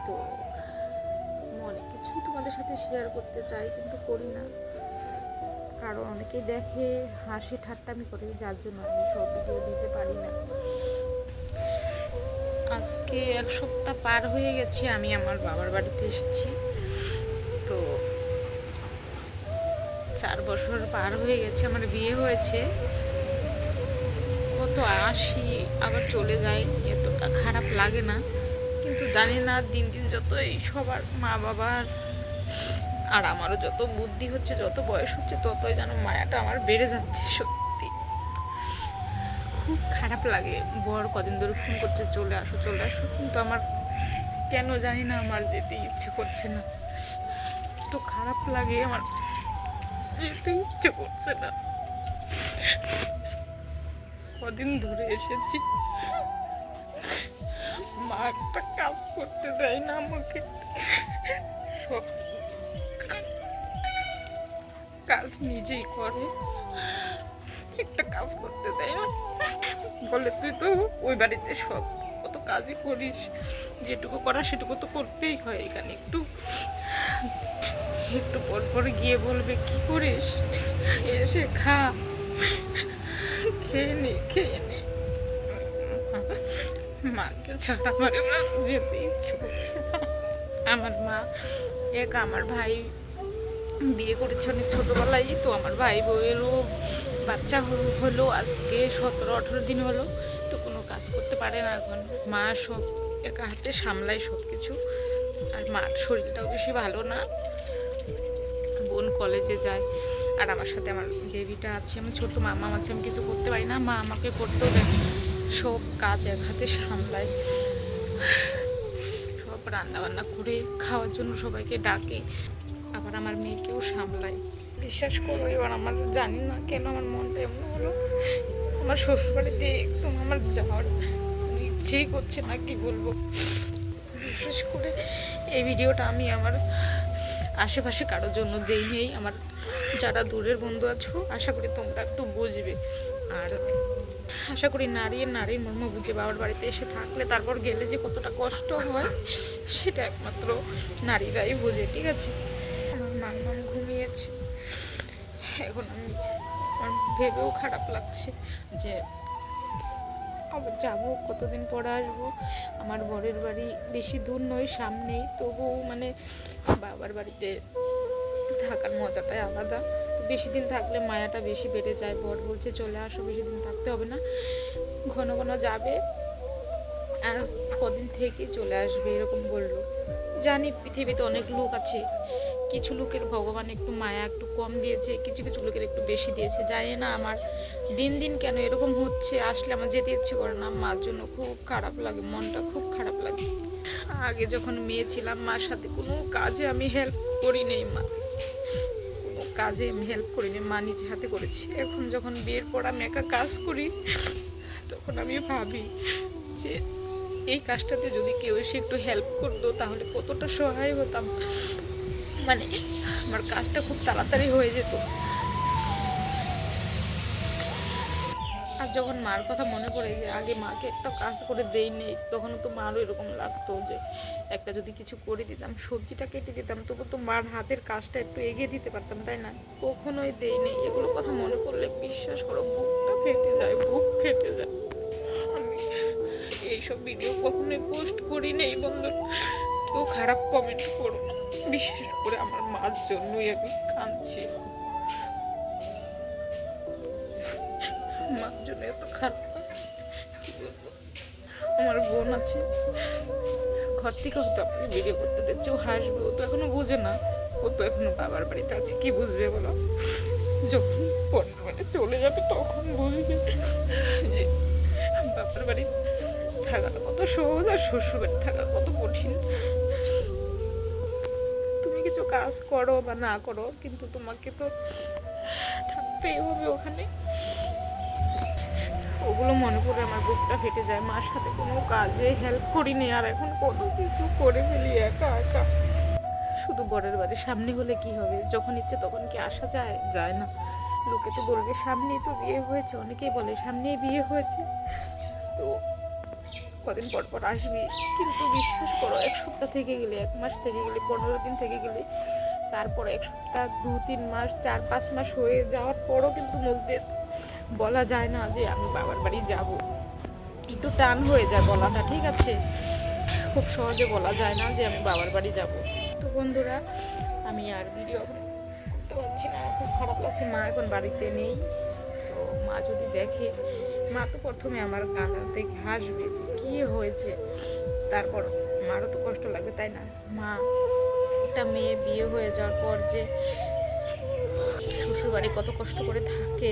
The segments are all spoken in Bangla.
তো অনেক কিছুই তোমাদের সাথে শেয়ার করতে চাই, কিন্তু করি না, কারণ অনেকেই দেখে হাসি ঠাট্টামি করে, যার জন্য আমি সব ভিডিও দিতে পারি না। আজকে 1 সপ্তাহ পার হয়ে গেছে আমি আমার বাবার বাড়িতে এসেছি। তো 4 বছর পার হয়ে গেছে, আমার বিয়ে হয়েছে। কত আসি আবার চলে যাই, এতটা খারাপ লাগে না, কিন্তু জানি না দিন দিন যত এই সবার মা বাবার আর আমারও যত বুদ্ধি হচ্ছে, যত বয়স হচ্ছে, ততই যেন মায়াটা আমার বেড়ে যাচ্ছে। সত্যি খুব খারাপ লাগে। বর কদিন ধরে ফোন করছে চলে আসো চলে আসো, কিন্তু আমার কেন জানি না আমার যেতে ইচ্ছে করছে না। তো খারাপ লাগে, আমার যেতে ইচ্ছে করছে না। কদিন ধরে এসেছি, মা একটা কাজ করতে দেয় না আমাকে, সব কাজ নিজেই করে, একটা কাজ করতে দেয় না, বলে তুই তো ওই বাড়িতে সব কত কাজই করিস, যেটুকু করা সেটুকু তো করতেই হয়, এখানে একটু একটু পর পর গিয়ে বলবে কি করিস, এসে খা, খেয়ে নে খেয়ে নে। মাকে ছাড়া আমার এবার যেতে ইচ্ছে করছে না। আমার মা একা, আমার ভাই বিয়ে করেছে অনেক ছোটোবেলায়, তো আমার ভাই বউয়েরও বাচ্চা হলো আজকে 17-18 দিন হলো, তো কোনো কাজ করতে পারে না এখন। মা সব একা হাতে সামলায় সব কিছু, আর মার শরীরটাও বেশি ভালো না। বোন কলেজে যায়, আর আমার সাথে আমার বেবিটা আছে, আমার ছোটো মামা আছে, আমি কিছু করতে পারি না, মা আমাকে করতেও দেয়, সব কাজ এক হাতে সামলায়, সব রান্নাবান্না করে খাওয়ার জন্য সবাইকে ডাকে, আবার আমার মেয়েকেও সামলায়। বিশ্বাস করো, এবার আমার জানি না কেন আমার মনটা এমন হলো, আমার শ্বশুরবাড়িতে একদম আমার যাওয়ার ইচ্ছেই করছে না, কি বলবো। বিশেষ করে এই ভিডিওটা আমি আমার আশেপাশে কারোর জন্য দেই নেই, আমার যারা দূরের বন্ধু আছো আশা করি তোমরা একটু বুঝবে, আর আশা করি নারীর মর্ম বুঝে। বাবার বাড়িতে এসে থাকলে তারপর গেলে যে কতটা কষ্ট হয় সেটা একমাত্র নারীরাই বোঝে, ঠিক আছে। আমার মাম্মাম ঘুমিয়েছে, এখন আমার ভেবেও খারাপ লাগছে যে আবার যাবো, কতদিন পরে আসবো। আমার বরের বাড়ি বেশি দূর নয়, সামনেই, তবুও মানে বাবার বাড়িতে থাকার মজাটাই আলাদা। তো বেশি দিন থাকলে মায়াটা বেশি বেড়ে যায়। বর বলছে চলে আসো, বেশি দিন থাকতে হবে না, ঘন ঘন যাবে, আর কদিন থেকে চলে আসবে, এরকম বললো। জানি পৃথিবীতে অনেক লোক আছে, কিছু লোকের ভগবান একটু মায়া একটু কম দিয়েছে, কিছু কিছু লোকের একটু বেশি দিয়েছে, জানি না আমার দিন দিন কেন এরকম হচ্ছে, আসলে আমার যেতে ইচ্ছে করে না। মার জন্য খুব খারাপ লাগে, মনটা খুব খারাপ লাগে। আগে যখন মেয়ে ছিলাম মার সাথে কোনো কাজে আমি হেল্প করি নেই, মা কোনো কাজে আমি হেল্প করিনি, মা নিজে হাতে করেছি। এখন যখন বিয়ের পর আমি একা কাজ করি, তখন আমি ভাবি যে এই কাজটাতে যদি কেউ এসে একটু হেল্প করতো তাহলে কতটা সহায় হতাম, মানে আমার কাজটা খুব তাড়াতাড়ি হয়ে যেত। আর যখন মার কথা মনে পড়ে যে আগে মাকে একটা কাজ করে দেই নেই, তখন তো মারও এরকম লাগতো যে একটা যদি কিছু করে দিতাম, সবজিটা কেটে দিতাম, তবু তো মার হাতের কাজটা একটু এগিয়ে দিতে পারতাম, তাই না? কখনোই দেই নেই। এগুলো কথা মনে পড়লে বিশ্বাস করো বুকটা ফেটে যায়, বুক ফেটে যায়। আমি এইসব ভিডিও কখনোই পোস্ট করি নেই, বন্ধু কেউ খারাপ কমেন্ট করো না, বিশেষ করে আমার মার জন্যই আমি কাঁদছি। মার জন্য এত খারাপ লাগছে, কি বলবো। আমার বোন আছে, ঘর থেকে হয়তো আপনাকে ভিডিও করতে দিচ্ছে, ও হাসবে, ও তো এখনো বোঝে না, ও তো এখনো বাবার বাড়িতে আছে, কি বুঝবে বলো। যখন 15 মিনিটে চলে যাবে তখন বুঝবে যে বাবার বাড়ি থাকাটা কত সহজ আর শ্বশুর বাড়ি থাকা কত কঠিন। তুমি কিছু কাজ করো বা না করো, কিন্তু তোমাকে তো থাকতেই হবে ওখানে। ওগুলো মনে পড়ে আমার বুকটা ফেটে যায়। মার সাথে কোনো কাজে হেল্প করিনি, আর এখন কত কিছু করে ফেলি একা একা। শুধু বরের বাড়ির সামনে হলে কি হবে, যখন ইচ্ছে তখন কি আসা যায়? যায় না। লোকে তো বলবে সামনেই তো বিয়ে হয়েছে, অনেকেই বলে সামনেই বিয়ে হয়েছে। তো কদিন পর পর আসবি, কিন্তু বিশ্বাস করো 1 সপ্তাহ থেকে গেলে, 1 মাস থেকে গেলে, 15 দিন থেকে গেলে, তারপর 1 সপ্তাহ, 2-3 মাস, 4-5 মাস হয়ে যাওয়ার পরও কিন্তু মুখ দিয়ে বলা যায় না যে আমি বাবার বাড়ি যাব। একটু টান হয়ে যায় বলাটা, ঠিক আছে, খুব সহজে বলা যায় না যে আমি বাবার বাড়ি যাব। তো বন্ধুরা, আমি আর ভিডিও করতে পারছি না, খুব খারাপ লাগছে। মা এখন বাড়িতে নেই, তো মা যদি দেখে, মা তো প্রথমে আমার কান্না থেকে হাসবে যে কী হয়েছে, তারপর মারও তো কষ্ট লাগবে, তাই না? মা, একটা মেয়ে বিয়ে হয়ে যাওয়ার পর যে শ্বশুরবাড়ি কত কষ্ট করে থাকে,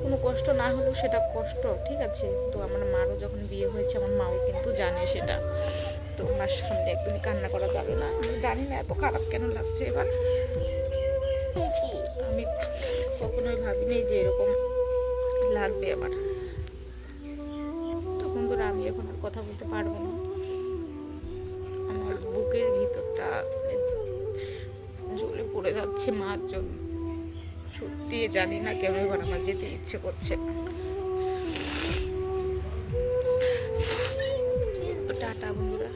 কোনো কষ্ট না হলেও সেটা কষ্ট, ঠিক আছে। তো আমার মারও যখন বিয়ে হয়েছে, আমার মাও কিন্তু জানে সেটা। তো মার সামনে একদমই কান্না করা যাবে না। আমি জানি না এত খারাপ কেন লাগছে এবার, আমি কখনোই ভাবিনি যে এরকম লাগবে আমার। তো বন্ধুরা, আমি এখন আর কথা বলতে পারবো না, আমার বুকের ভিতরটা জ্বলে পড়ে যাচ্ছে মার জন্য। সত্যি জানি না কেন এবার আমার যেতে ইচ্ছে করছে। টাটা বন্ধুরা।